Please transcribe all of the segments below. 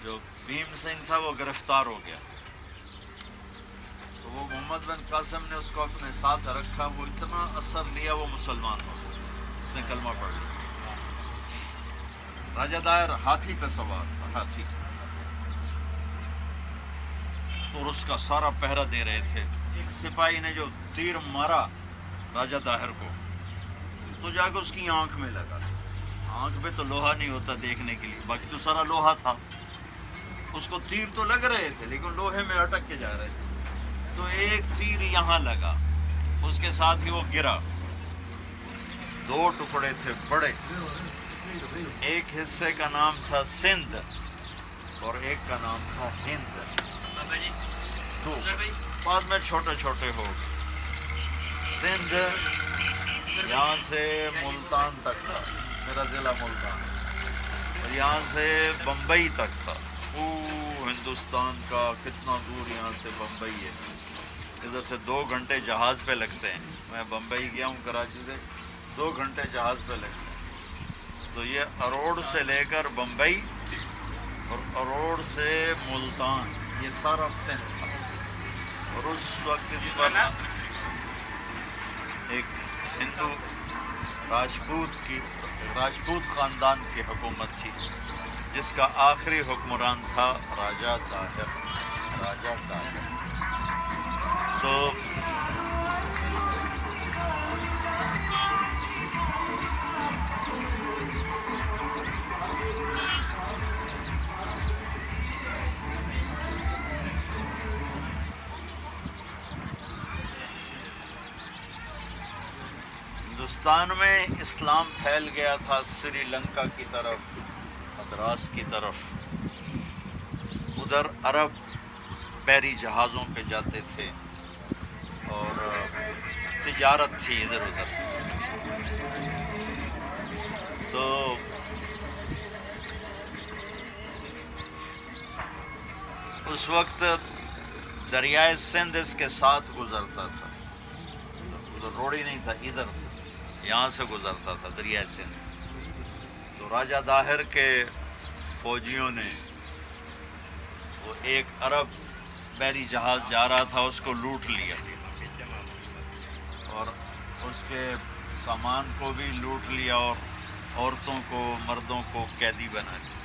جو بھیم سنگھ تھا وہ گرفتار ہو گیا، تو وہ محمد بن قاسم نے اس کو اپنے ساتھ رکھا، وہ اتنا اثر لیا وہ مسلمان ہو گیا، اس نے کلمہ پڑھ لیا۔ راجہ دائر ہاتھی پہ سوار تھا، ہاتھی، اور اس کا سارا پہرا دے رہے تھے۔ ایک سپاہی نے جو تیر مارا راجہ داہر کو تو جا کے اس کی آنکھ میں لگا۔ آنکھ پہ تو لوہا نہیں ہوتا دیکھنے کے لیے، باقی تو سارا لوہا تھا، اس کو تیر تو لگ رہے تھے لیکن لوہے میں اٹک کے جا رہے تھے، تو ایک تیر یہاں لگا، اس کے ساتھ ہی وہ گرا۔ دو ٹکڑے تھے بڑے، ایک حصے کا نام تھا سندھ اور ایک کا نام تھا ہند، دو بعد میں چھوٹے چھوٹے ہو گئے۔ سندھ یہاں سے ملتان تک تھا، میرا ضلع ملتان، اور یہاں سے بمبئی تک تھا۔ ہندوستان کا کتنا دور یہاں سے بمبئی ہے، ادھر سے 2 گھنٹے جہاز پہ لگتے ہیں۔ میں بمبئی گیا ہوں کراچی سے، 2 گھنٹے جہاز پہ لگتے ہیں۔ تو یہ اروڑ سے لے کر بمبئی اور اروڑ سے ملتان، یہ سارا سندھ تھا۔ اور اس وقت اس پر ایک ہندو راجپوت خاندان کی حکومت تھی، جس کا آخری حکمران تھا راجہ داہر۔ تو ہندوستان میں اسلام پھیل گیا تھا سری لنکا کی طرف، مدراس کی طرف، ادھر عرب بحری جہازوں پہ جاتے تھے اور تجارت تھی ادھر ادھر۔ تو اس وقت دریائے سندھ اس کے ساتھ گزرتا تھا، ادھر روڑی نہیں تھا، ادھر تھا، یہاں سے گزرتا تھا دریائے سندھ۔ تو راجہ داہر کے فوجیوں نے، وہ ایک عرب بحری جہاز جا رہا تھا، اس کو لوٹ لیا اور اس کے سامان کو بھی لوٹ لیا اور عورتوں کو، مردوں کو قیدی بنا لیا۔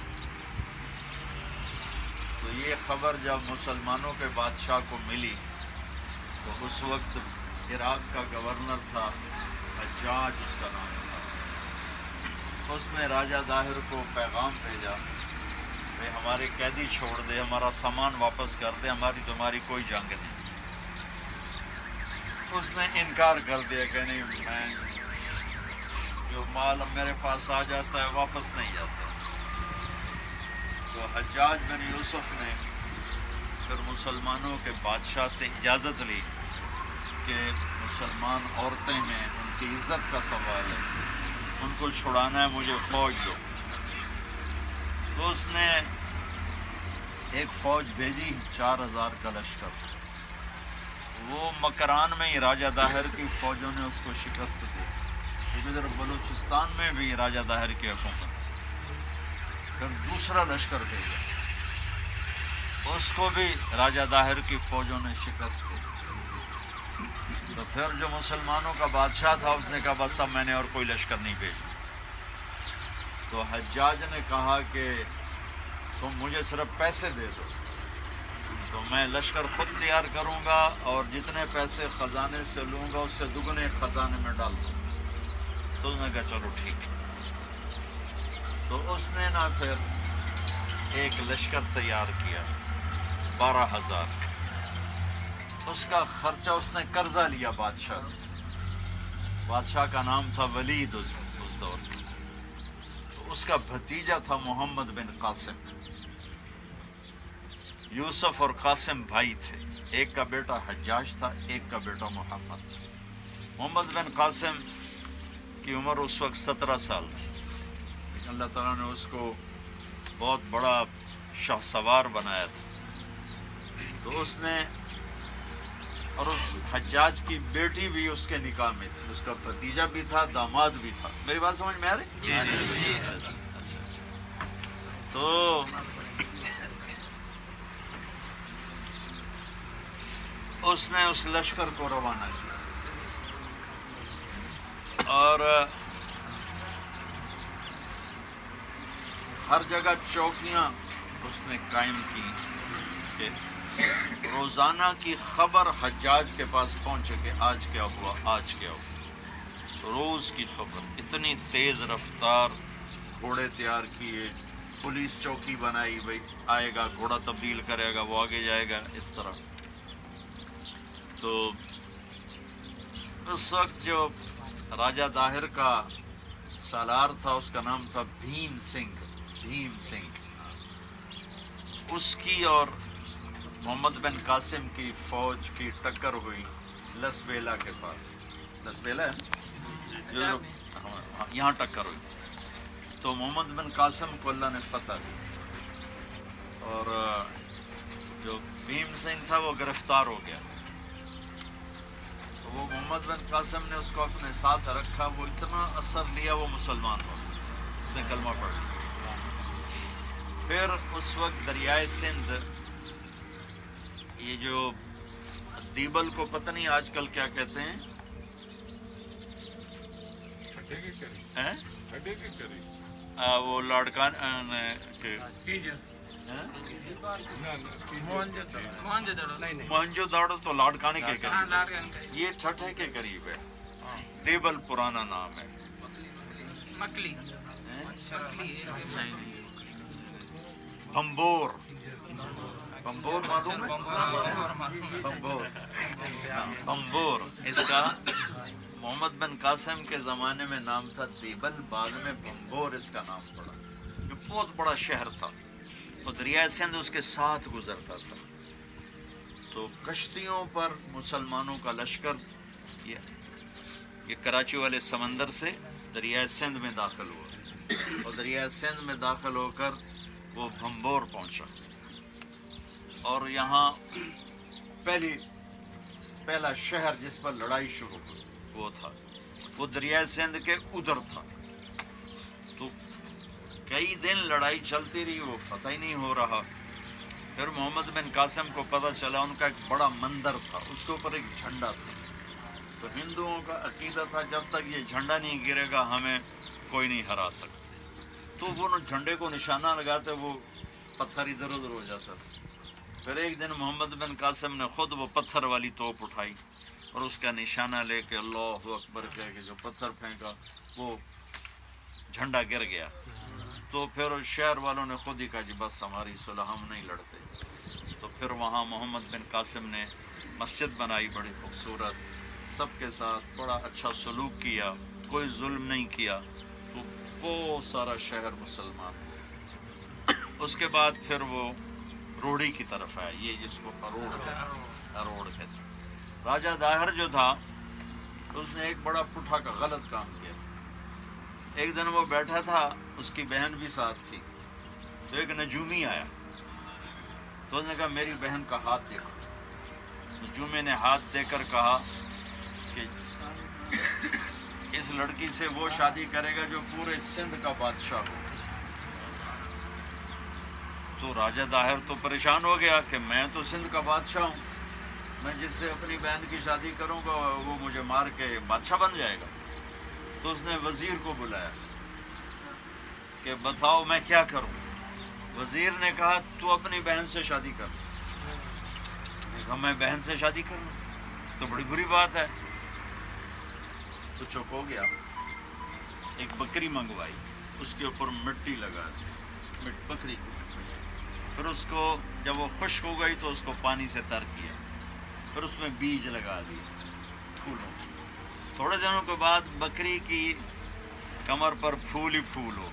تو یہ خبر جب مسلمانوں کے بادشاہ کو ملی تو اس وقت عراق کا گورنر تھا حجاج، اس کا نام تھا، اس نے راجہ داہر کو پیغام بھیجا کہ ہمارے قیدی چھوڑ دے، ہمارا سامان واپس کر دے، ہماری تمہاری کوئی جنگ نہیں۔ اس نے انکار کر دیا کہ نہیں، میں جو مال میرے پاس آ جاتا ہے واپس نہیں جاتا۔ تو حجاج بن یوسف نے پھر مسلمانوں کے بادشاہ سے اجازت لی کہ مسلمان عورتیں ہیں، ان کی عزت کا سوال ہے، ان کو چھڑانا ہے، مجھے فوج دو۔ تو اس نے ایک فوج بھیجی 4000 کا لشکر، وہ مکران میں ہی راجہ داہر کی فوجوں نے اس کو شکست دی، کیونکہ ادھر بلوچستان میں بھی راجہ داہر کی حکومت۔ پھر دوسرا لشکر بھیجا، اس کو بھی راجہ داہر کی فوجوں نے شکست دی۔ تو پھر جو مسلمانوں کا بادشاہ تھا اس نے کہا بس اب میں نے اور کوئی لشکر نہیں بھیجا۔ تو حجاج نے کہا کہ تم مجھے صرف پیسے دے دو تو میں لشکر خود تیار کروں گا اور جتنے پیسے خزانے سے لوں گا اس سے دگنے خزانے میں ڈال دوں گا۔ تو اس نے کہا چلو ٹھیک ہے۔ تو اس نے نا پھر ایک لشکر تیار کیا 12,000 کا، اس کا خرچہ اس نے قرضہ لیا بادشاہ سے، بادشاہ کا نام تھا ولید اس دور کا۔ تو اس کا بھتیجا تھا محمد بن قاسم، یوسف اور قاسم بھائی تھے، ایک کا بیٹا حجاج تھا، ایک کا بیٹا محمد تھا۔ محمد بن قاسم کی عمر اس وقت 17 سال تھی، لیکن اللہ تعالیٰ نے اس کو بہت بڑا شاہ سوار بنایا تھا۔ تو اس نے، اور اس حجاج کی بیٹی بھی اس کے نکاح میں تھی، اس کا بھتیجا بھی تھا، داماد بھی تھا۔ میری بات سمجھ میں آ رہی؟ اچھا۔ تو اس نے اس لشکر کو روانہ کیا اور ہر جگہ چوکیاں اس نے قائم کی کہ روزانہ کی خبر حجاج کے پاس پہنچے کہ آج کیا ہوا آج کیا ہوا، روز کی خبر۔ اتنی تیز رفتار گھوڑے تیار کیے، پولیس چوکی بنائی، بھائی آئے گا گھوڑا تبدیل کرے گا وہ آگے جائے گا، اس طرح۔ تو اس وقت جو راجہ داہر کا سالار تھا اس کا نام تھا بھیم سنگھ، بھیم سنگھ، اس کی اور محمد بن قاسم کی فوج کی ٹکر ہوئی لسبیلا کے پاس۔ لسبیلا ہے یہاں ٹکر ہوئی، تو محمد بن قاسم کو اللہ نے فتح دی اور جو بھیم سنگھ تھا وہ گرفتار ہو گیا۔ تو وہ محمد بن قاسم نے اس کو اپنے ساتھ رکھا، وہ اتنا اثر لیا وہ مسلمان ہو گیا، اس نے کلمہ پڑھ لیا۔ پھر اس وقت دریائے سندھ، یہ جو دیبل کو پتہ نہیں آج کل کیا کہتے ہیں، وہ لاڑکان موہنجو داڑو تو لاڑکانے کے قریب، یہ ٹھٹھے کے قریب ہے۔ دیبل پرانا نام ہے۔ بھمبور، بھمبور معلوم ہے؟ بھمبور، بھمبور اس کا محمد بن قاسم کے زمانے میں نام تھا دیبل، بعد میں بھمبور اس کا نام پڑا، جو بہت بڑا شہر تھا، اور دریائے سندھ اس کے ساتھ گزرتا تھا۔ تو کشتیوں پر مسلمانوں کا لشکر یہ کراچی والے سمندر سے دریائے سندھ میں داخل ہوا، اور دریائے سندھ میں داخل ہو کر وہ بھمبور پہنچا، اور یہاں پہلا شہر جس پر لڑائی شروع ہوئی وہ تھا، وہ دریائے سندھ کے ادھر تھا۔ تو کئی دن لڑائی چلتی رہی، وہ فتح ہی نہیں ہو رہا۔ پھر محمد بن قاسم کو پتہ چلا ان کا ایک بڑا مندر تھا، اس کے اوپر ایک جھنڈا تھا، تو ہندوؤں کا عقیدہ تھا جب تک یہ جھنڈا نہیں گرے گا ہمیں کوئی نہیں ہرا سکتے، تو وہ جھنڈے کو نشانہ لگاتے وہ پتھر ادھر ادھر ہو جاتا تھا۔ پھر ایک دن محمد بن قاسم نے خود وہ پتھر والی توپ اٹھائی اور اس کا نشانہ لے کے اللہ اکبر کہہ کے جو پتھر پھینکا وہ جھنڈا گر گیا۔ تو پھر شہر والوں نے خود ہی کہا جی بس ہماری صلح، ہم نہیں لڑتے۔ تو پھر وہاں محمد بن قاسم نے مسجد بنائی بڑی خوبصورت، سب کے ساتھ بڑا اچھا سلوک کیا، کوئی ظلم نہیں کیا، تو بہت سارا شہر مسلمان ہوا۔ اس کے بعد پھر وہ روڑی کی طرف آیا، یہ جس کو اروڑ کہتے ہیں۔ راجہ داہر جو تھا اس نے ایک بڑا پٹھا کا غلط کام کیا۔ ایک دن وہ بیٹھا تھا، اس کی بہن بھی ساتھ تھی، تو ایک نجومی آیا، تو اس نے کہا میری بہن کا ہاتھ دیکھو۔ نجومی نے ہاتھ دے کر کہا کہ اس لڑکی سے وہ شادی کرے گا جو پورے سندھ کا بادشاہ ہو۔ تو راجہ داہر تو پریشان ہو گیا کہ میں تو سندھ کا بادشاہ ہوں، میں جس سے اپنی بہن کی شادی کروں گا وہ مجھے مار کے بادشاہ بن جائے گا۔ تو اس نے وزیر کو بلایا کہ بتاؤ میں کیا کروں۔ وزیر نے کہا تو اپنی بہن سے شادی کر۔ کہا میں بہن سے شادی کروں تو بڑی بری بات ہے۔ تو چپ ہو گیا۔ ایک بکری منگوائی، اس کے اوپر مٹی لگا دی، بکری کو، پھر اس کو جب وہ خشک ہو گئی تو اس کو پانی سے تر کیا، پھر اس میں بیج لگا دیے پھولوں۔ تھوڑے دنوں کے بعد بکری کی کمر پر پھول ہی پھول ہو،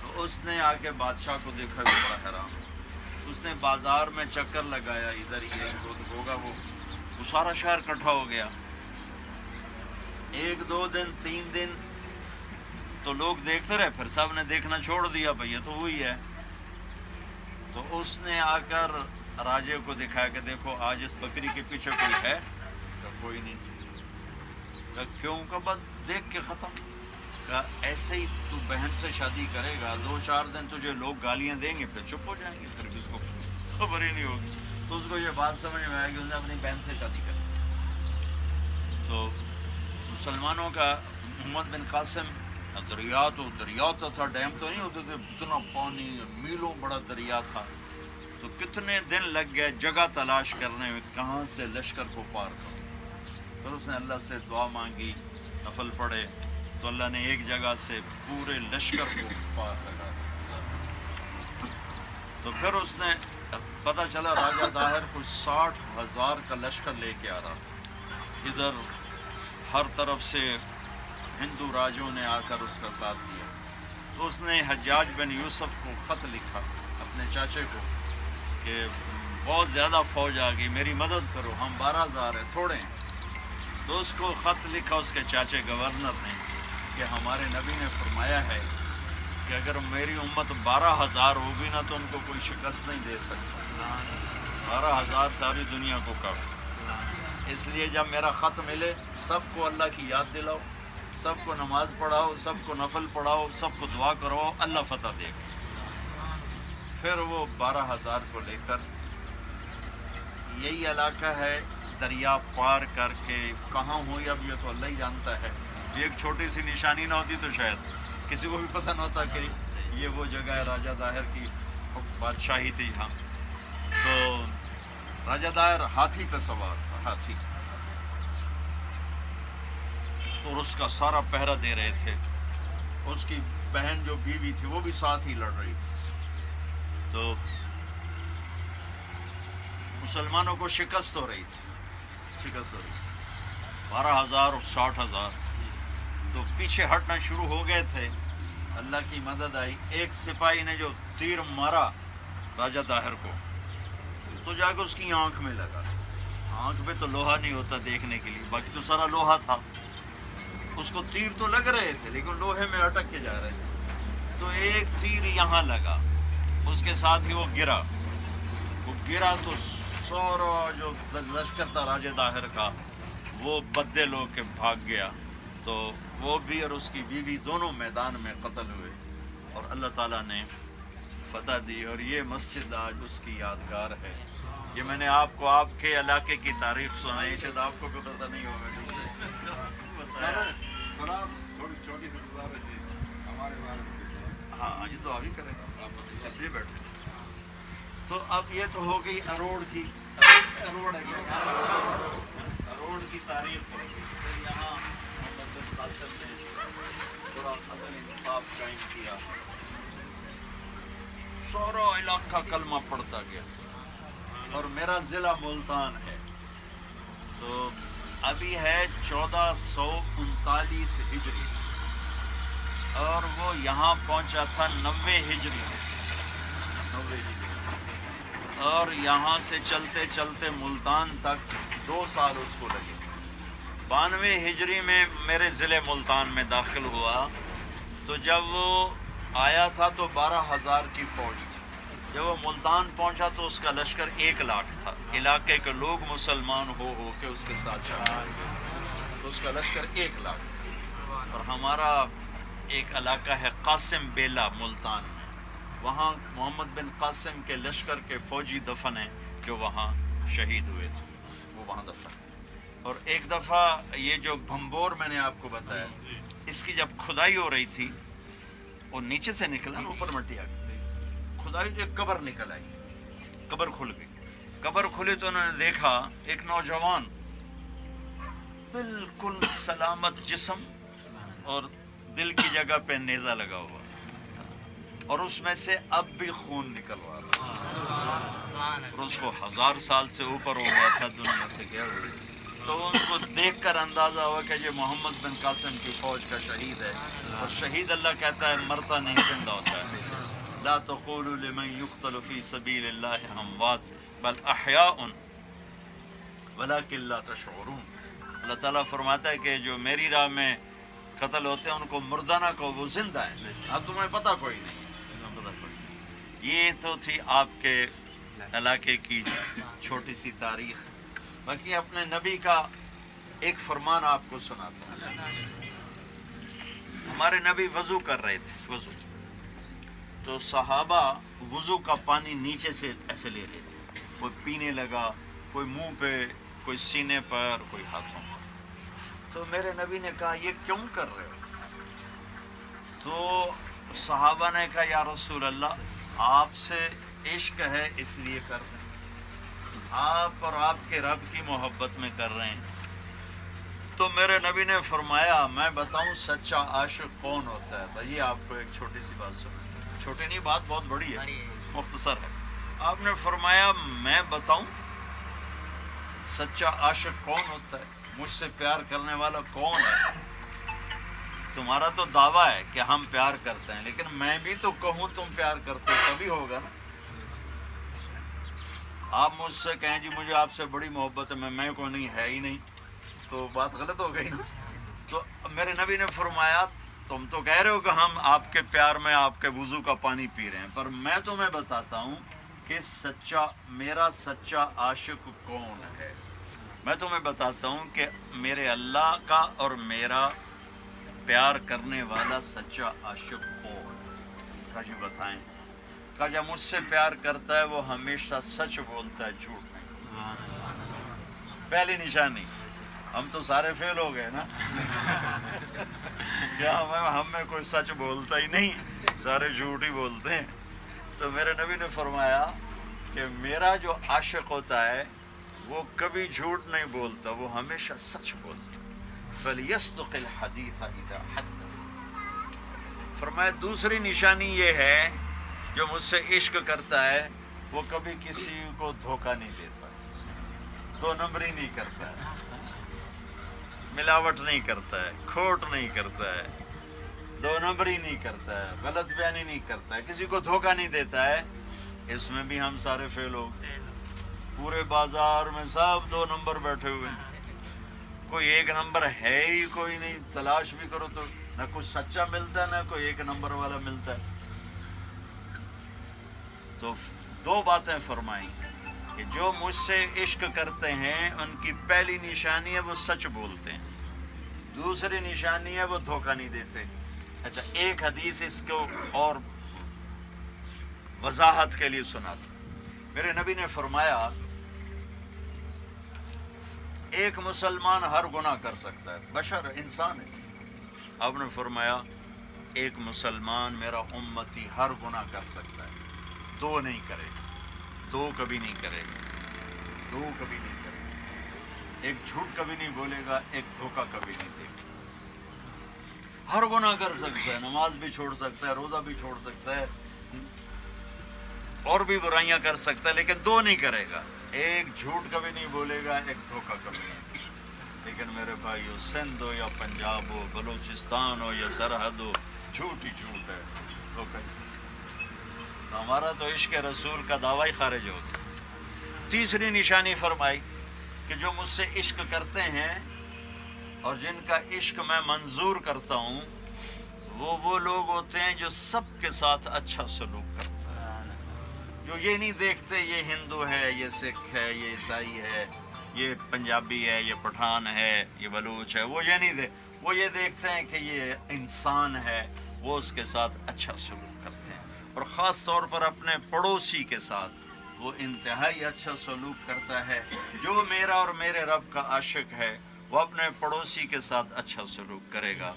تو اس نے آ کے بادشاہ کو دیکھا بھی بڑا حیران۔ اس نے بازار میں چکر لگایا، ادھر یہ ہوگا وہ سارا شہر اکٹھا ہو گیا۔ ایک دو دن تین دن تو لوگ دیکھتے رہے، پھر سب نے دیکھنا چھوڑ دیا، بھئی یہ تو وہی ہے۔ تو اس نے آ کر راجے کو دکھایا کہ دیکھو آج اس بکری کے پیچھے کوئی ہے؟ کہ کوئی نہیں۔ کہ کیوں؟ کہ بس دیکھ کے ختم۔ کہ ایسے ہی تو بہن سے شادی کرے گا، دو چار دن تجھے لوگ گالیاں دیں گے، پھر چپ ہو جائیں گے، پھر کس کو خبر ہی نہیں ہوگی۔ تو اس کو یہ بات سمجھ میں آیا کہ اس نے اپنی بہن سے شادی کر دی. تو مسلمانوں کا محمد بن قاسم دریا تو تھا، ڈیم تو نہیں ہوتے تھے، اتنا پانی میلوں بڑا دریا تھا. تو کتنے دن لگ گئے جگہ تلاش کرنے میں کہاں سے لشکر کو پار کرو. پھر اس نے اللہ سے دعا مانگی، نفل پڑھے، تو اللہ نے ایک جگہ سے پورے لشکر کو پار لگا دیا. تو پھر اس نے پتہ چلا راجہ داہر کچھ 60,000 کا لشکر لے کے آ رہا تھا. ادھر ہر طرف سے ہندو راجوں نے آ کر اس کا ساتھ دیا. تو اس نے حجاج بن یوسف کو خط لکھا اپنے چاچے کو کہ بہت زیادہ فوج آ گئی، میری مدد کرو، ہم 12,000 ہیں، تھوڑے ہیں. تو اس کو خط لکھا اس کے چاچے گورنر نے کہ ہمارے نبی نے فرمایا ہے کہ اگر میری امت 12,000 ہوگی نا تو ان کو کوئی شکست نہیں دے سکتا. 12,000 ساری دنیا کو کافی. اس لیے جب میرا خط ملے سب کو اللہ کی یاد دلاؤ، سب کو نماز پڑھاؤ، سب کو نفل پڑھاؤ، سب کو دعا کرواؤ، اللہ فتح دے گا. پھر وہ 12,000 کو لے کر یہی علاقہ ہے دریا پار کر کے کہاں ہوئی اب یہ تو اللہ ہی جانتا ہے. ایک چھوٹی سی نشانی نہ ہوتی تو شاید کسی کو بھی پتہ نہ ہوتا کہ یہ وہ جگہ ہے راجہ داہر کی بادشاہی تھی یہاں. تو راجہ داہر ہاتھی پہ سوار تھا، ہاتھی، اور اس کا سارا پہرا دے رہے تھے. اس کی بہن جو بیوی تھی وہ بھی ساتھ ہی لڑ رہی تھی. تو مسلمانوں کو شکست ہو رہی تھی، 12,000 اور 60,000. تو پیچھے ہٹنا شروع ہو گئے تھے. اللہ کی مدد آئی. ایک سپاہی نے جو تیر مارا راجہ داہر کو تو جا کے اس کی آنکھ میں لگا. آنکھ پہ تو لوہا نہیں ہوتا دیکھنے کے لیے، باقی تو سارا لوہا تھا. اس کو تیر تو لگ رہے تھے لیکن لوہے میں اٹک کے جا رہے تھے. تو ایک تیر یہاں لگا، اس کے ساتھ ہی وہ گرا تو سارا جو لشکر تھا راجہ داہر کا وہ بدے لوگ کے بھاگ گیا. تو وہ بھی اور اس کی بیوی دونوں میدان میں قتل ہوئے اور اللہ تعالیٰ نے فتح دی. اور یہ مسجد آج اس کی یادگار ہے. یہ میں نے آپ کو آپ کے علاقے کی تاریخ سنائی، شاید آپ کو بھی پتہ نہیں ہوگا. ہاں یہ تو ابھی کریں گا، اس لیے بیٹھے. تو اب یہ تو ہو گئی اروڑ کی تاریخ. یہاں محمد بن قاسم نے تھوڑا عدل انصاف قائم کیا، سارا علاقہ کلمہ پڑھتا گیا. اور میرا ضلع ملتان ہے. تو ابھی ہے 1439 ہجری اور وہ یہاں پہنچا تھا 90 ہجری میں. اور یہاں سے چلتے چلتے ملتان تک 2 سال اس کو لگے. 92 ہجری میں میرے ضلع ملتان میں داخل ہوا. تو جب وہ آیا تھا تو 12,000 کی فوج تھی. جب وہ ملتان پہنچا تو اس کا لشکر 1 لاکھ تھا. علاقے کے لوگ مسلمان ہو کے اس کے ساتھ شامل ہوئے تو اس کا لشکر 1 لاکھ تھا. اور ہمارا ایک علاقہ ہے قاسم بیلا ملتان میں، وہاں محمد بن قاسم کے لشکر کے فوجی دفن ہیں جو وہاں شہید ہوئے تھے، وہ وہاں دفن. اور ایک دفعہ یہ جو بھمبور میں نے آپ کو بتایا، اس کی جب کھدائی ہو رہی تھی، وہ نیچے سے نکلا نا، اوپر مٹی آ گئی، کھدائی تو ایک قبر نکل آئی، قبر کھل گئی. قبر کھلی تو انہوں نے دیکھا ایک نوجوان بالکل سلامت جسم اور دل کی جگہ پہ نیزہ لگا ہوا، اور اس میں سے اب بھی خون نکل رہا تھا. اور اس کو 1000 سال سے اوپر ہو گیا تھا، دنیا سے گیا ہوئی. تو ان کو دیکھ کر اندازہ ہوا کہ یہ محمد بن قاسم کی فوج کا شہید ہے. اور شہید اللہ کہتا ہے مرتا نہیں، زندہ ہوتا ہے. لا تقولوا لمن يقتل في سبيل الله اموات بل احياء ولكن لا تشعرون. اللہ تعالیٰ فرماتا ہے کہ جو میری راہ میں قتل ہوتے ہیں ان کو مردہ نہ کہو، وہ زندہ ہیں، اب تمہیں پتہ کوئی نہیں. یہ تو تھی آپ کے علاقے کی چھوٹی سی تاریخ. باقی اپنے نبی کا ایک فرمان آپ کو سناتا ہوں. ہمارے نبی وضو کر رہے تھے، وضو، تو صحابہ وضو کا پانی نیچے سے ایسے لے رہے تھے کوئی پینے لگا، کوئی منہ پہ، کوئی سینے پر، کوئی ہاتھوں پر۔ تو میرے نبی نے کہا یہ کیوں کر رہے ہو؟ تو صحابہ نے کہا یا رسول اللہ آپ سے عشق ہے اس لیے کر رہے ہیں، آپ اور آپ کے رب کی محبت میں کر رہے ہیں۔ تو میرے نبی نے فرمایا میں بتاؤں سچا عاشق کون ہوتا ہے؟ بھائی آپ کو ایک چھوٹی سی بات سنیں، چھوٹی نہیں، بات بہت بڑی ہے، مختصر ہے۔ آپ نے فرمایا میں بتاؤں سچا عاشق کون ہوتا ہے، مجھ سے پیار کرنے والا کون ہے؟ تمہارا تو دعویٰ ہے کہ ہم پیار کرتے ہیں، لیکن میں بھی تو کہوں تم پیار کرتے ہو تبھی ہوگا نا۔ آپ مجھ سے کہیں جی مجھے آپ سے بڑی محبت ہے، میں کو نہیں، ہے ہی نہیں، تو بات غلط ہو گئی نا۔ تو میرے نبی نے فرمایا تم تو کہہ رہے ہو کہ ہم آپ کے پیار میں آپ کے وضو کا پانی پی رہے ہیں، پر میں تمہیں بتاتا ہوں کہ میرا سچا عاشق کون ہے۔ میں تمہیں بتاتا ہوں کہ میرے اللہ کا اور میرا پیار کرنے والا سچا عاشق کون ہے۔ کہا جی بتائیں۔ کہا جب مجھ سے پیار کرتا ہے وہ ہمیشہ سچ بولتا ہے، جھوٹ نہیں۔ پہلی نشانی، ہم تو سارے فیل ہو گئے نا کیا ہم میں کوئی سچ بولتا ہی نہیں، سارے جھوٹ ہی بولتے ہیں۔ تو میرے نبی نے فرمایا کہ میرا جو عاشق ہوتا ہے وہ کبھی جھوٹ نہیں بولتا، وہ ہمیشہ سچ بولتا۔ فَلْيَصْدُقِ الْحَدِيثَ إِذَا حَدَّثَ۔ فرمایا دوسری نشانی یہ ہے جو مجھ سے عشق کرتا ہے وہ کبھی کسی کو دھوکہ نہیں دیتا، دو نمبری نہیں کرتا ہے، ملاوٹ نہیں کرتا ہے، کھوٹ نہیں کرتا ہے، دو نمبری نہیں کرتا ہے، غلط بیانی نہیں کرتا ہے، کسی کو دھوکہ نہیں دیتا ہے۔ اس میں بھی ہم سارے فیل ہو گئے، پورے بازار میں سب دو نمبر بیٹھے ہوئے ہیں، کوئی ایک نمبر ہے ہی کوئی نہیں، تلاش بھی کرو تو نہ کوئی سچا ملتا ہے نہ کوئی ایک نمبر والا ملتا ہے۔ تو دو باتیں فرمائیں کہ جو مجھ سے عشق کرتے ہیں ان کی پہلی نشانی ہے وہ سچ بولتے ہیں، دوسری نشانی ہے وہ دھوکہ نہیں دیتے۔ اچھا ایک حدیث اس کو اور وضاحت کے لیے سناتا ہوں۔ میرے نبی نے فرمایا ایک مسلمان ہر گناہ کر سکتا ہے، بشر انسان ہے۔ آپ نے فرمایا ایک مسلمان میرا امتی ہر گناہ کر سکتا ہے، دو نہیں کرے گا، دو کبھی نہیں کرے گا، دو کبھی نہیں کرے گا، ایک جھوٹ کبھی نہیں بولے گا، ایک دھوکہ کبھی نہیں دے گا۔ ہر گناہ کر سکتا ہے، نماز بھی چھوڑ سکتا ہے، روزہ بھی چھوڑ سکتا ہے، اور بھی برائیاں کر سکتا ہے، لیکن دو نہیں کرے گا، ایک جھوٹ کبھی نہیں بولے گا، ایک دھوکہ کبھی نہیں۔ لیکن میرے بھائیو سندھ ہو یا پنجاب ہو، بلوچستان ہو یا سرحد ہو، جھوٹ ہی جھوٹ ہے، دھوکہ ہی۔ تو ہمارا تو عشق رسول کا دعویٰ ہی خارج ہو گیا۔ تیسری نشانی فرمائی کہ جو مجھ سے عشق کرتے ہیں اور جن کا عشق میں منظور کرتا ہوں وہ لوگ ہوتے ہیں جو سب کے ساتھ اچھا سلوک کرتے ہیں، جو یہ نہیں دیکھتے یہ ہندو ہے، یہ سکھ ہے، یہ عیسائی ہے، یہ پنجابی ہے، یہ پٹھان ہے، یہ بلوچ ہے، وہ یہ نہیں وہ یہ دیکھتے ہیں کہ یہ انسان ہے، وہ اس کے ساتھ اچھا سلوک کرتے ہیں۔ اور خاص طور پر اپنے پڑوسی کے ساتھ وہ انتہائی اچھا سلوک کرتا ہے۔ جو میرا اور میرے رب کا عاشق ہے وہ اپنے پڑوسی کے ساتھ اچھا سلوک کرے گا۔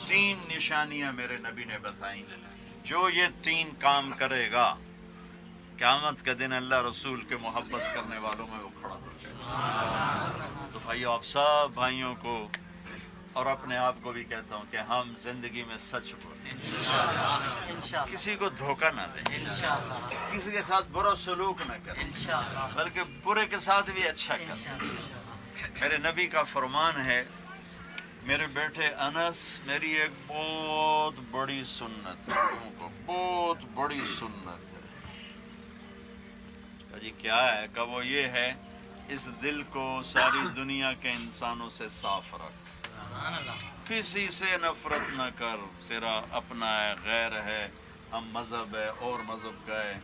تین نشانیاں میرے نبی نے بتائیں، جو یہ تین کام کرے گا قیامت کے دن اللہ رسول کے محبت کرنے والوں میں وہ کھڑا ہو جائے گا۔ تو بھائیو آپ سب بھائیوں کو اور اپنے آپ کو بھی کہتا ہوں کہ ہم زندگی میں سچ بولیں، کسی کو دھوکہ نہ دیں، کسی کے ساتھ برا سلوک نہ کریں، بلکہ برے کے ساتھ بھی اچھا کریں۔ میرے نبی کا فرمان ہے، میرے بیٹے انس میری ایک بہت بڑی سنت ہے، بہت بڑی سنت ہے۔ جی کیا ہے؟ کہ وہ یہ ہے اس دل کو ساری دنیا کے انسانوں سے صاف رکھ، کسی سے نفرت نہ کر، تیرا اپنا ہے، غیر ہے، ہم مذہب ہے اور مذہب کا ہے،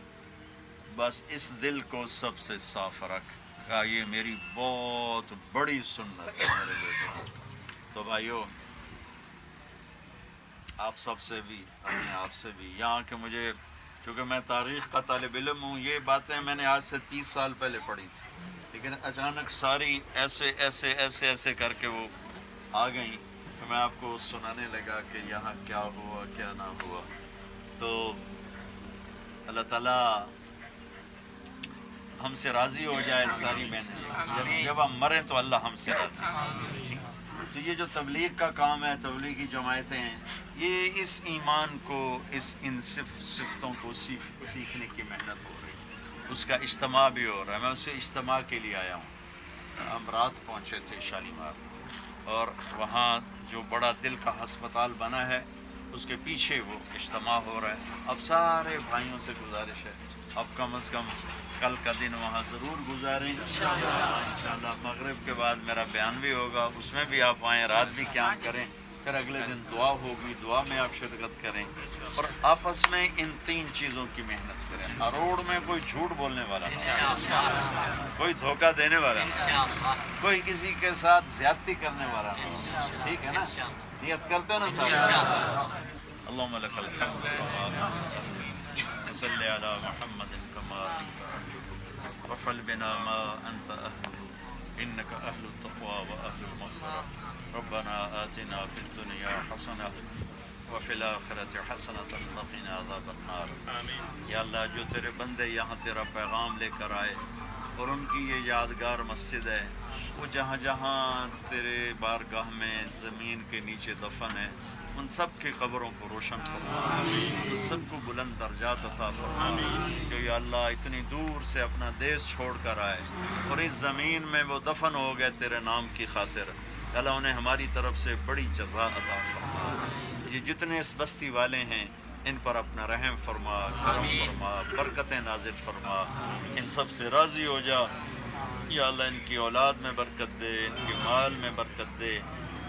بس اس دل کو سب سے صاف رکھ۔ کہا یہ میری بہت بڑی سنت ہے میرے بیٹے۔ تو بھائیو آپ سب سے بھی، اپنے آپ سے بھی، یہاں کہ مجھے چونکہ میں تاریخ کا طالب علم ہوں، یہ باتیں میں نے آج سے 30 سال پہلے پڑھی تھی، لیکن اچانک ساری ایسے ایسے ایسے ایسے کر کے وہ آ گئیں، تو میں آپ کو سنانے لگا کہ یہاں کیا ہوا کیا نہ ہوا. تو اللہ تعالیٰ ہم سے راضی ہو جائے ساری محنت. جب ہم مریں تو اللہ ہم سے راضی. تو یہ جو تبلیغ کا کام ہے، تبلیغی جماعتیں ہیں، یہ اس ایمان کو، ان صفتوں کو سیکھنے کی محنت ہو رہی ہے. اس کا اجتماع بھی ہو رہا ہے. میں اسے اجتماع کے لیے آیا ہوں. ہم رات پہنچے تھے شالیمار، اور وہاں جو بڑا دل کا ہسپتال بنا ہے اس کے پیچھے وہ اجتماع ہو رہا ہے. اب سارے بھائیوں سے گزارش ہے، اب کم از کم کل کا دن وہاں ضرور گزاریں انشاءاللہ. مغرب کے بعد میرا بیان بھی ہوگا، اس میں بھی آپ آئیں، رات بھی قیام کریں. پھر اگلے دن دعا ہوگی، دعا میں آپ شرکت کریں، اور آپس میں ان 3 چیزوں کی محنت کریں. روڈ میں کوئی جھوٹ بولنے والا نہ، کوئی دھوکہ دینے والا نہ، کوئی کسی کے ساتھ زیادتی کرنے والا نہ. ٹھیک ہے نا؟ نیت کرتے ہو نا صاحب؟ اللہم لک الحمد صلی علی محمد کما وفعل بنا ما انت اہل انک اہل التقوی و اہل المغفرہ. ربنا آتنا فی الدنیا حسنہ وفی الآخرۃ حسنۃ وقنا عذاب النار. یا اللہ، جو تیرے بندے یہاں تیرا پیغام لے کر آئے اور ان کی یہ یادگار مسجد ہے، وہ جہاں جہاں تیرے بارگاہ میں زمین کے نیچے دفن ہے، ان سب کی قبروں کو روشن فرما، ان سب کو بلند درجات عطا فرما. جو یا اللہ اتنی دور سے اپنا دیش چھوڑ کر آئے اور اس زمین میں وہ دفن ہو گئے تیرے نام کی خاطر، اللہ انہیں ہماری طرف سے بڑی جزا عطا فرما. یہ جتنے اس بستی والے ہیں ان پر اپنا رحم فرما، کرم فرما، برکتیں نازل فرما، ان سب سے راضی ہو جا. یا اللہ ان کی اولاد میں برکت دے، ان کے مال میں برکت دے،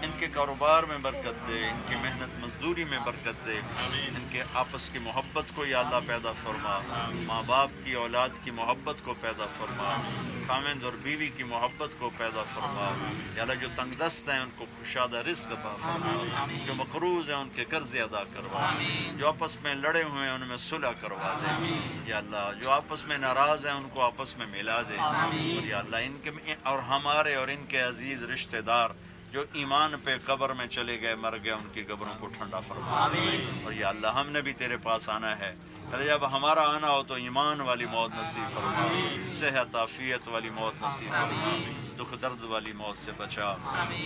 ان کے کاروبار میں برکت دے، ان کی محنت مزدوری میں برکت دے، ان کے آپس کی محبت کو یا اللہ پیدا فرما، ماں باپ کی اولاد کی محبت کو پیدا فرما، خاوند اور بیوی کی محبت کو پیدا فرما. یا اللہ جو تنگ دست ہیں ان کو کشادہ رزق عطا فرما، جو مقروض ہیں ان کے قرض ادا کروا، جو آپس میں لڑے ہوئے ہیں ان میں صلح کروا دے. یا اللہ جو آپس میں ناراض ہیں ان کو آپس میں ملا دے. اور یا اللہ ان کے اور ہمارے اور ان کے عزیز رشتہ دار جو ایمان پہ قبر میں چلے گئے، مر گئے، ان کی قبروں کو ٹھنڈا فرما. اور یا اللہ ہم نے بھی تیرے پاس آنا ہے، جب ہمارا آنا ہو تو ایمان والی موت نصیب فرما، صحت عافیت والی موت نصیب فرما، دکھ درد والی موت سے بچا.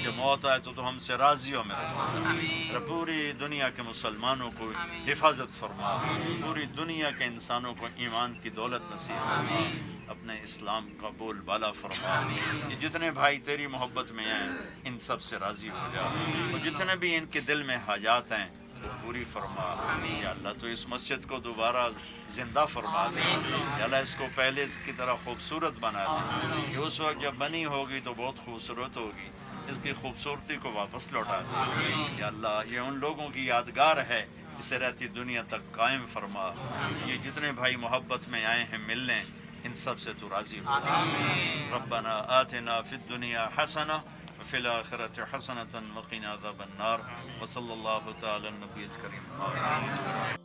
کہ موت آئے تو ہم سے راضی ہو میرے تو. پوری دنیا کے مسلمانوں کو حفاظت فرما، پوری دنیا کے انسانوں کو ایمان کی دولت نصیب فرما، اپنے اسلام کا بول بالا فرما. یہ جتنے بھائی تیری محبت میں ہیں ان سب سے راضی ہو جا، اور جتنے بھی ان کے دل میں حاجات ہیں وہ پوری فرما. یا اللہ تو اس مسجد کو دوبارہ زندہ فرما دے. یا اللہ اس کو پہلے کی طرح خوبصورت بنا دے. یہ اس وقت جب بنی ہوگی تو بہت خوبصورت ہوگی، اس کی خوبصورتی کو واپس لوٹا دے. یا اللہ یہ ان لوگوں کی یادگار ہے، اسے رہتی دنیا تک قائم فرما. یہ جتنے بھائی محبت میں آئے ہیں ملنے، ان سب سے تو راضی ہو. ربنا آتنا فی الدنیا حسنہ وفی الآخرۃ حسنۃ وقنا عذاب النار. وصلی اللہ تعالی النبی الکریم.